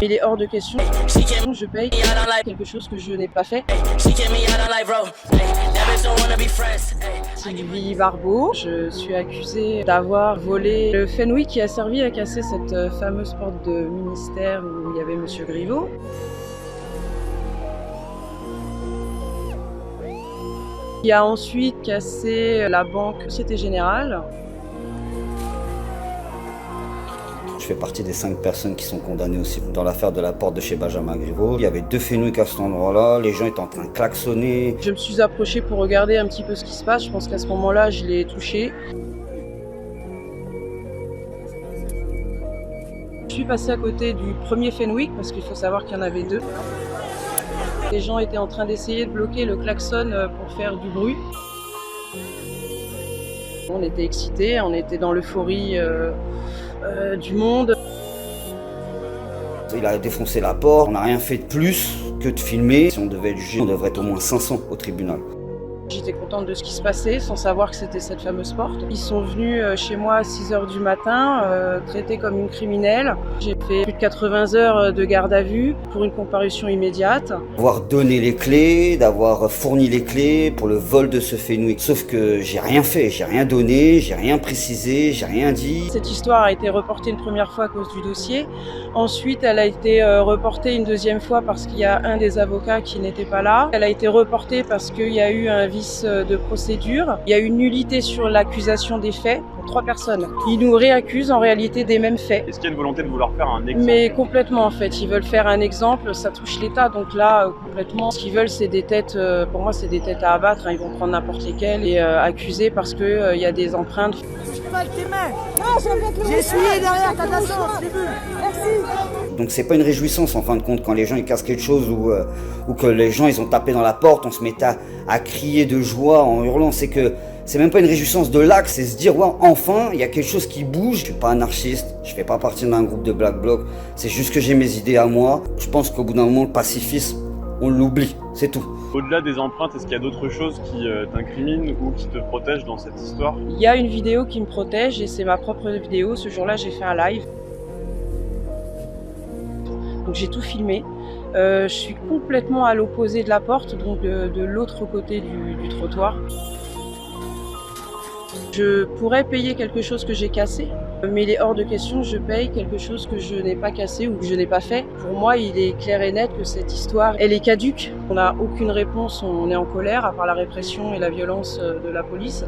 Il est hors de question, je paye quelque chose que je n'ai pas fait. Sylvie Barbeau, je suis accusée d'avoir volé le Fenwick qui a servi à casser cette fameuse porte de ministère où il y avait Monsieur Griveaux. Qui a ensuite cassé la banque Société Générale. Je fais partie des 5 personnes qui sont condamnées aussi dans l'affaire de la porte de chez Benjamin Griveaux. Il y avait 2 Fenwick à cet endroit-là, les gens étaient en train de klaxonner. Je me suis approchée pour regarder un petit peu ce qui se passe. Je pense qu'à ce moment-là, je l'ai touché. Je suis passée à côté du premier Fenwick parce qu'il faut savoir qu'il y en avait 2. Les gens étaient en train d'essayer de bloquer le klaxon pour faire du bruit. On était excités, on était dans l'euphorie du monde. Il a défoncé la porte, on n'a rien fait de plus que de filmer. Si on devait être jugé, on devrait être au moins 500 au tribunal. J'étais contente de ce qui se passait, sans savoir que c'était cette fameuse porte. Ils sont venus chez moi à 6h du matin, traités comme une criminelle. J'ai fait plus de 80 heures de garde à vue pour une comparution immédiate. D'avoir donné les clés, d'avoir fourni les clés pour le vol de ce Fenwick. Sauf que j'ai rien fait, j'ai rien donné, j'ai rien précisé, j'ai rien dit. Cette histoire a été reportée une première fois à cause du dossier. Ensuite, elle a été reportée une deuxième fois parce qu'il y a un des avocats qui n'était pas là. Elle a été reportée parce qu'il y a eu un vice de procédure. Il y a eu une nullité sur l'accusation des faits pour 3 personnes. Ils nous réaccusent en réalité des mêmes faits. Est-ce qu'il y a une volonté de vouloir faire un exemple? Mais complètement en fait. Ils veulent faire un exemple, ça touche l'État. Donc là, complètement, ce qu'ils veulent, c'est des têtes, pour moi, c'est des têtes à abattre. Ils vont prendre n'importe lesquelles et accuser parce qu'il y a des empreintes. Touche pas avec tes mains. J'ai essuyé derrière ta naissance, j'ai vu. Merci. Donc c'est pas une réjouissance en fin de compte quand les gens ils cassent quelque chose ou que les gens ils ont tapé dans la porte, on se met à crier de joie en hurlant. C'est même pas une réjouissance de l'acte, c'est se dire ouais, enfin il y a quelque chose qui bouge. Je suis pas anarchiste, je fais pas partie d'un groupe de Black Bloc, c'est juste que j'ai mes idées à moi. Je pense qu'au bout d'un moment le pacifisme on l'oublie, c'est tout. Au-delà des empreintes, est-ce qu'il y a d'autres choses qui t'incriminent ou qui te protègent dans cette histoire? Il y a une vidéo qui me protège et c'est ma propre vidéo. Ce jour-là, j'ai fait un live. Donc j'ai tout filmé. Je suis complètement à l'opposé de la porte, donc de l'autre côté du trottoir. Je pourrais payer quelque chose que j'ai cassé, mais il est hors de question, je paye quelque chose que je n'ai pas cassé ou que je n'ai pas fait. Pour moi, il est clair et net que cette histoire, elle est caduque. On n'a aucune réponse, on est en colère, à part la répression et la violence de la police.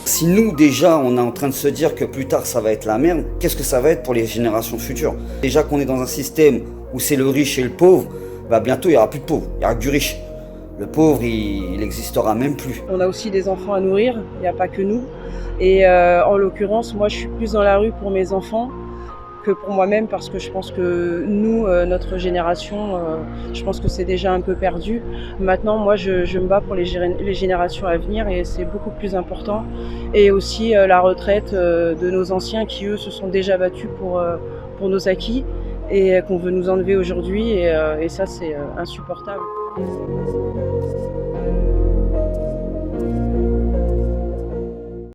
Si nous déjà on est en train de se dire que plus tard ça va être la merde, qu'est-ce que ça va être pour les générations futures? Déjà qu'on est dans un système où c'est le riche et le pauvre, bah bientôt il n'y aura plus de pauvre, il n'y aura que du riche. Le pauvre il n'existera même plus. On a aussi des enfants à nourrir, il n'y a pas que nous. Et en l'occurrence, moi je suis plus dans la rue pour mes enfants que pour moi-même parce que je pense que nous, notre génération, je pense que c'est déjà un peu perdu. Maintenant, moi je me bats pour les générations à venir et c'est beaucoup plus important. Et aussi la retraite de nos anciens qui eux se sont déjà battus pour nos acquis et qu'on veut nous enlever aujourd'hui et ça c'est insupportable.